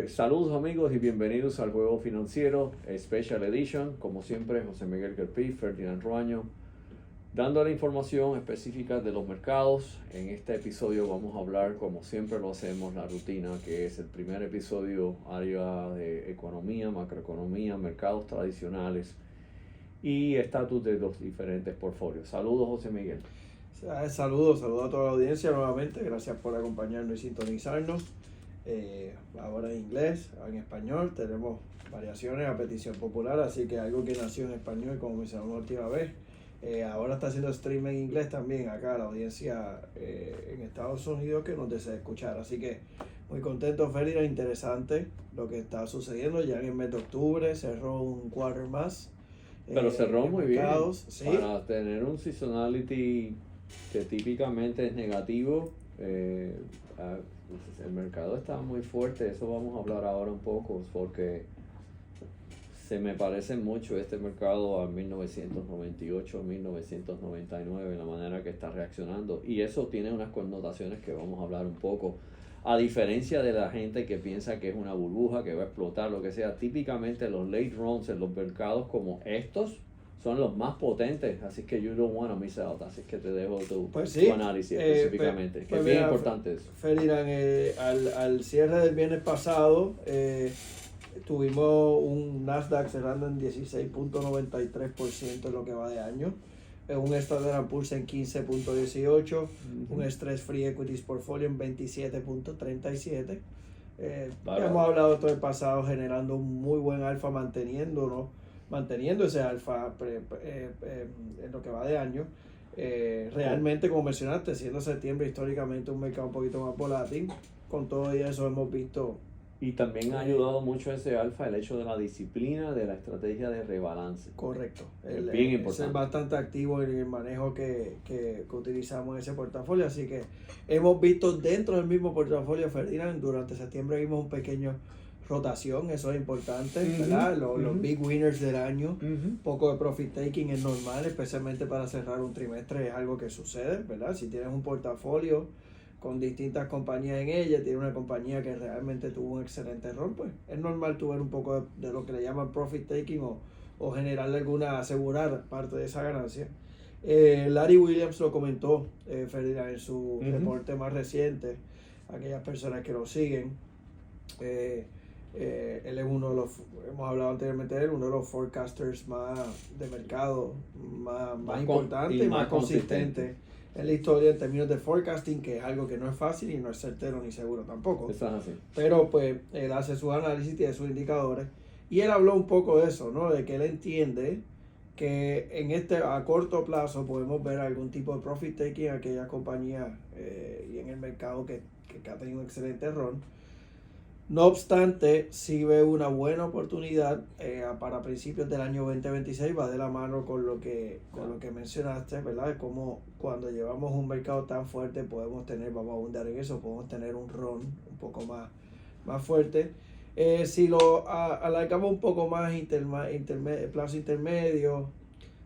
Saludos amigos y bienvenidos al Juego Financiero Special Edition. Como siempre, José Miguel Kerpí, Ferdinand Ruaño, dando la información específica de los mercados. En este episodio vamos a hablar, como siempre lo hacemos, la rutina, que es el primer episodio, área de economía, macroeconomía, mercados tradicionales y estatus de los diferentes portfolios. Saludos, José Miguel. Saludos a toda la audiencia nuevamente. Gracias por acompañarnos y sintonizarnos. Ahora en inglés, en español, tenemos variaciones a petición popular, así que algo que nació en español, como mencionamos la última vez, ahora está haciendo stream en inglés también acá la audiencia en Estados Unidos que nos desea escuchar. Así que muy contento, Ferdinand, interesante lo que está sucediendo. Ya en el mes de octubre cerró un quarter más. Pero cerró muy mercados, bien. ¿sí? Para tener un seasonality que típicamente es negativo, el mercado está muy fuerte. Eso vamos a hablar ahora un poco, porque se me parece mucho este mercado a 1998, 1999, la manera que está reaccionando. Y eso tiene unas connotaciones que vamos a hablar un poco. A diferencia de la gente que piensa que es una burbuja, que va a explotar, lo que sea, típicamente los late runs en los mercados como estos son los más potentes, así que you don't want to miss out. Así que te dejo tu análisis específicamente, que es bien importante eso. Ferdinand, al cierre del viernes pasado, tuvimos un Nasdaq cerrando en 16.93% en lo que va de año, un Standard & Poor's en 15.18%, un Stress Free Equities Portfolio en 27.37%. Hemos hablado todo el pasado generando un muy buen alfa, manteniendo ese alfa en lo que va de año. Realmente, como mencionaste, siendo septiembre históricamente un mercado un poquito más volátil, con todo eso hemos visto. Y también ha ayudado mucho ese alfa el hecho de la disciplina de la estrategia de rebalance. Correcto. Es bien importante. Es bastante activo en el manejo que utilizamos en ese portafolio. Así que hemos visto dentro del mismo portafolio, Ferdinand, durante septiembre vimos un pequeño rotación, eso es importante, ¿verdad? Los big winners del año, poco de profit taking es normal, especialmente para cerrar un trimestre, es algo que sucede, ¿verdad? Si tienes un portafolio con distintas compañías en ella, tienes una compañía que realmente tuvo un excelente rol, pues es normal tu ver un poco de lo que le llaman profit taking o generarle asegurar parte de esa ganancia. Larry Williams lo comentó, Ferdinand, en su reporte más reciente, aquellas personas que lo siguen. Él es uno de los, hemos hablado anteriormente de él, uno de los forecasters más de mercado, más importante y más consistente en la historia en términos de forecasting, que es algo que no es fácil y no es certero ni seguro tampoco. Eso es así. Pero pues él hace sus análisis, tiene sus indicadores, y él habló un poco de eso, ¿no? De que él entiende que a corto plazo podemos ver algún tipo de profit taking en aquella compañía y en el mercado que ha tenido un excelente run. No obstante, sí ve una buena oportunidad para principios del año 2026, va de la mano con lo que mencionaste, ¿verdad? De cómo cuando llevamos un mercado tan fuerte vamos a abundar en eso, podemos tener un run un poco más fuerte. Si lo alargamos un poco más plazo intermedio,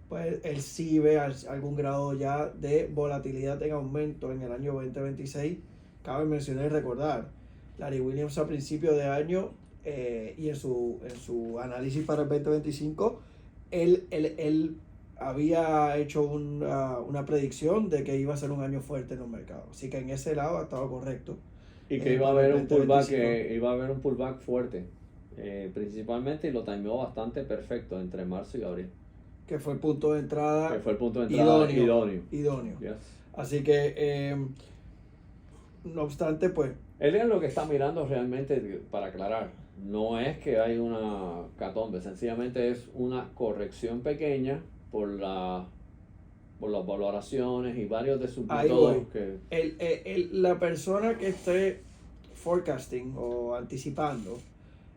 pues él sí ve algún grado ya de volatilidad en aumento en el año 2026. Cabe mencionar y recordar, Larry Williams a principio de año y en su análisis para el 2025, él había hecho una predicción de que iba a ser un año fuerte en los mercados. Así que en ese lado ha estado correcto. Y que iba a haber un pullback fuerte, principalmente, y lo timeó bastante perfecto entre marzo y abril. Que fue el punto de entrada, idóneo. Yes. Así que, no obstante, pues... Él es lo que está mirando realmente, para aclarar, no es que hay una catombe, sencillamente es una corrección pequeña por las valoraciones y varios de sus métodos que... La persona que esté forecasting o anticipando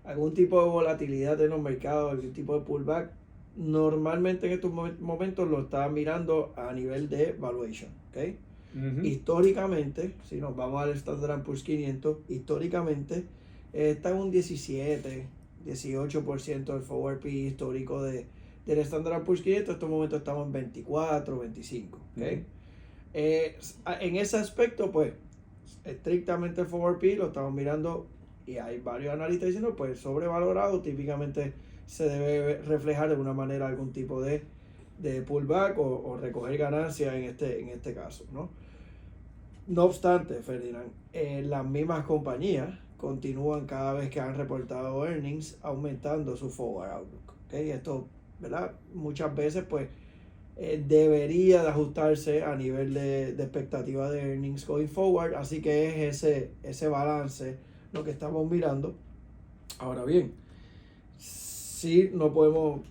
algún tipo de volatilidad en los mercados, algún tipo de pullback, normalmente en estos momentos lo está mirando a nivel de valuation, ¿ok? Históricamente, si nos vamos al Standard & Poor's 500, históricamente está en un 18% del forward PE histórico del Standard & Poor's 500. En estos momentos estamos en 24, 25, ¿okay? En ese aspecto, pues, estrictamente el forward PE lo estamos mirando y hay varios analistas diciendo pues sobrevalorado, típicamente se debe reflejar de una manera algún tipo de pullback o recoger ganancias en este caso, ¿no? No obstante, Ferdinand, las mismas compañías continúan cada vez que han reportado earnings aumentando su forward outlook, ¿okay? Esto, ¿verdad? Muchas veces pues debería de ajustarse a nivel de expectativa de earnings going forward, así que es ese balance lo que estamos mirando. Ahora bien, sí no podemos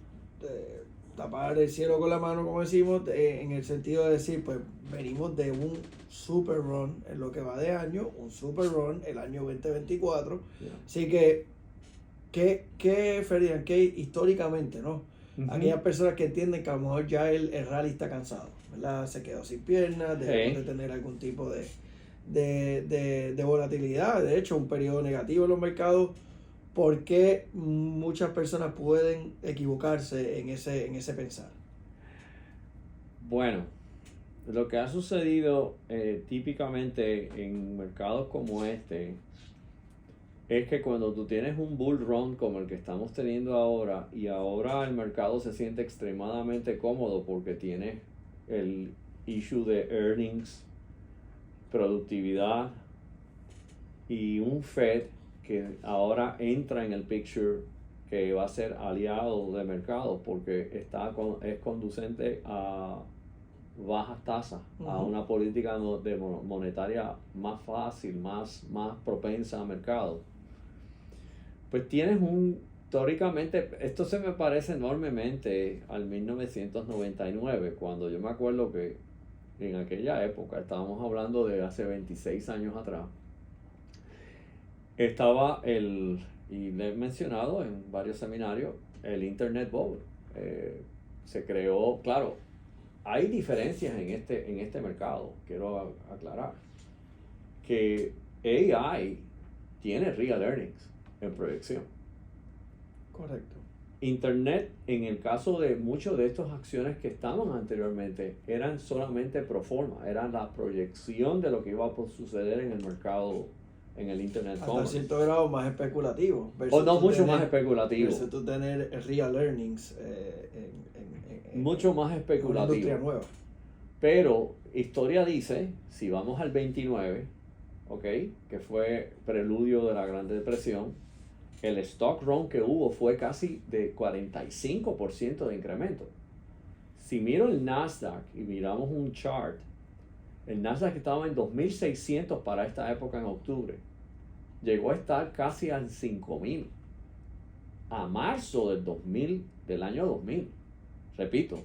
tapar el cielo con la mano, como decimos, en el sentido de decir, pues venimos de un super run en lo que va de año, un super run el año 2024, así que Ferdinand, que históricamente, ¿no? Aquellas personas que entienden que a lo mejor ya el rally está cansado, ¿verdad? Se quedó sin piernas, dejó de tener algún tipo de volatilidad, de hecho un periodo negativo en los mercados. ¿Por qué muchas personas pueden equivocarse en ese pensar? Bueno, lo que ha sucedido típicamente en mercados como este es que cuando tú tienes un bull run como el que estamos teniendo ahora, y ahora el mercado se siente extremadamente cómodo porque tiene el issue de earnings, productividad y un Fed que ahora entra en el picture, que va a ser aliado de mercado porque es conducente a bajas tasas, a una política monetaria más fácil, más propensa al mercado. Pues tienes teóricamente, esto se me parece enormemente al 1999, cuando yo me acuerdo que en aquella época, estábamos hablando de hace 26 años atrás, estaba y le he mencionado en varios seminarios, el Internet Bubble. Se creó, claro, hay diferencias en este mercado, quiero aclarar, que AI tiene real earnings en proyección. Correcto. Internet, en el caso de muchas de estas acciones que estaban anteriormente, eran solamente pro forma, eran la proyección de lo que iba a suceder en el mercado, en el Internet. Hasta cierto grado más especulativo. O no, mucho más especulativo. Versus tú tener real earnings mucho más especulativo. Una industria nueva. Pero historia dice, si vamos al 29, ¿ok? Que fue preludio de la Gran Depresión, el stock run que hubo fue casi de 45% de incremento. Si miro el Nasdaq y miramos un chart, el Nasdaq estaba en 2.600 para esta época en octubre. Llegó a estar casi a 5.000 a marzo del año 2000. Repito,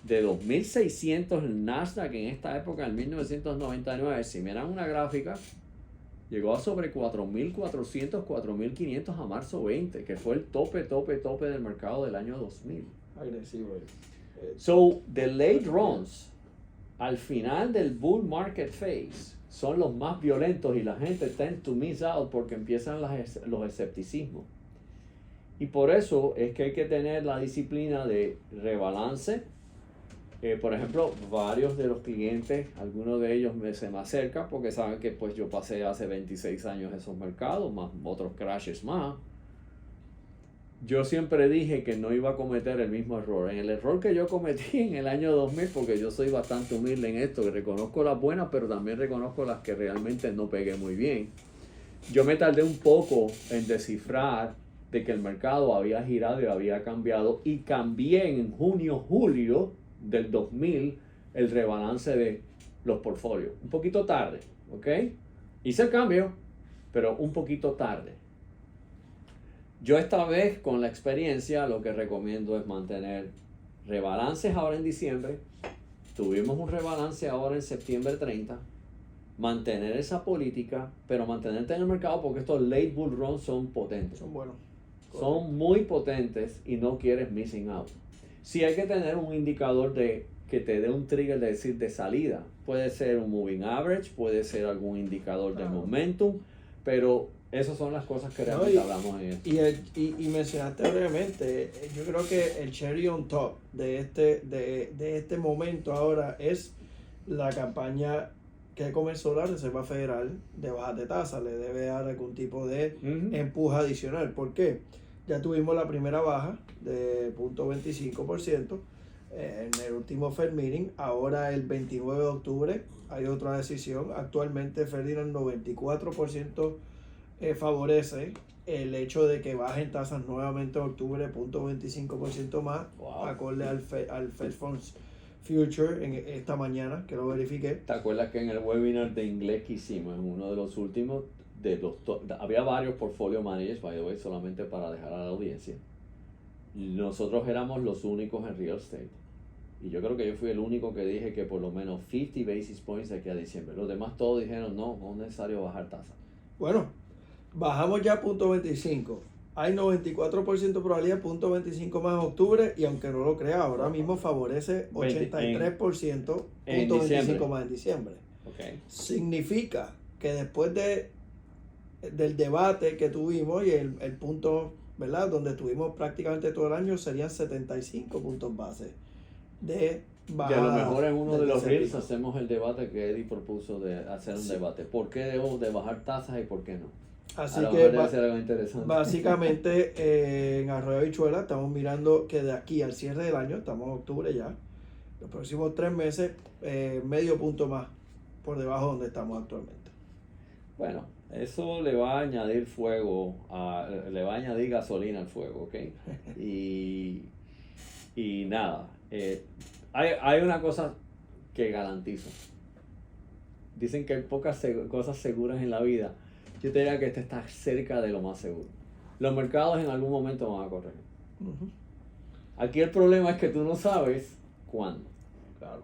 de 2.600 el Nasdaq en esta época, en 1999, si miran una gráfica, llegó a sobre 4.400, 4.500 a marzo 20, que fue el tope del mercado del año 2000. Agresivo. So, the late runs, al final del bull market phase, son los más violentos y la gente tend to miss out porque empiezan los escepticismos. Y por eso es que hay que tener la disciplina de rebalance. Por ejemplo, varios de los clientes, algunos de ellos se me acercan porque saben que pues yo pasé hace 26 años esos mercados, más otros crashes más. Yo siempre dije que no iba a cometer el mismo error. En el error que yo cometí en el año 2000, porque yo soy bastante humilde en esto, que reconozco las buenas, pero también reconozco las que realmente no pegué muy bien. Yo me tardé un poco en descifrar de que el mercado había girado y había cambiado, y cambié en junio, julio del 2000 el rebalance de los portfolios. Un poquito tarde, ¿ok? Hice el cambio, pero un poquito tarde. Yo esta vez, con la experiencia, lo que recomiendo es mantener rebalances ahora en diciembre. Tuvimos un rebalance ahora en septiembre 30. Mantener esa política, pero mantenerte en el mercado porque estos late bull runs son potentes. Son buenos. Son muy potentes y no quieres missing out. Sí hay que tener un indicador que te dé un trigger de decir de salida. Puede ser un moving average, puede ser algún indicador de momentum, pero esas son las cosas que realmente hablamos en esto. Y mencionaste brevemente, yo creo que el cherry on top de este momento ahora es la campaña ¿qué comenzó la Reserva Federal de bajas de tasa? Le debe dar algún tipo de Ujú. empuje adicional. ¿Por qué? Ya tuvimos la primera baja de 0.25% en el último Fed Meeting. Ahora el 29 de octubre hay otra decisión. Actualmente Ferdinand 94% favorece el hecho de que bajen tasas nuevamente en octubre 0.25% más, Wow. acorde al Fed Funds Future en esta mañana, que lo verifiqué. ¿Te acuerdas que en el webinar de inglés que hicimos, en uno de los últimos, había varios portfolio managers, by the way, solamente para dejar a la audiencia? Nosotros éramos los únicos en real estate. Y yo creo que yo fui el único que dije que por lo menos 50 basis points de aquí a diciembre. Los demás todos dijeron, no es necesario bajar tasa. Bueno, bajamos ya 0.25. Hay 94% probabilidad, 0.25 más en octubre, y aunque no lo crea, ahora mismo favorece 83%, en 0.25 diciembre. más en diciembre. Okay. Significa que después del debate que tuvimos y el punto, ¿verdad?, donde estuvimos prácticamente todo el año, serían 75 puntos base de Que bajada. a lo mejor en uno de del los S&P. reels hacemos el debate que Eddie propuso de hacer un Sí. debate. ¿Por qué debo de bajar tasas y por qué no? Así A lo que mejor debe ser algo interesante. básicamente en Arroyo Habichuela estamos mirando que de aquí al cierre del año, estamos en octubre ya, los próximos 3 meses, medio punto más por debajo de donde estamos actualmente. Bueno, eso le va a añadir le va a añadir gasolina al fuego, ¿ok? Y nada, hay una cosa que garantizo. Dicen que hay pocas cosas seguras en la vida. Yo te diría que este está cerca de lo más seguro. Los mercados en algún momento van a correr. Ujú. Aquí el problema es que tú no sabes cuándo. Claro.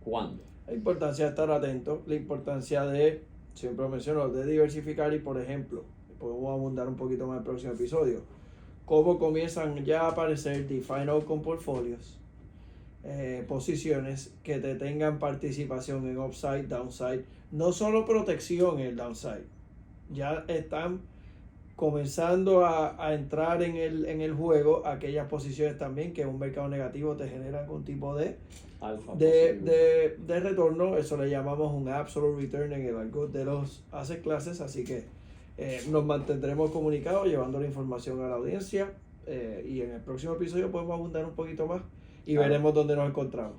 ¿Cuándo? La importancia de estar atento, la importancia de, siempre menciono, de diversificar y, por ejemplo, podemos abundar un poquito más en el próximo episodio, cómo comienzan ya a aparecer defined outcome portfolios, posiciones que te tengan participación en upside, downside, no solo protección en el downside, ya están comenzando a entrar en el juego aquellas posiciones también que en un mercado negativo te generan algún tipo de Alfa de retorno. Eso le llamamos un absolute return en el argot de los asset classes. Así que nos mantendremos comunicados llevando la información a la audiencia, y en el próximo episodio podemos abundar un poquito más y Claro. veremos dónde nos encontramos.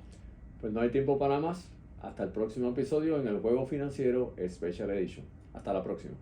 Pues no hay tiempo para más. Hasta el próximo episodio en el Juego Financiero Special Edition. Hasta la próxima.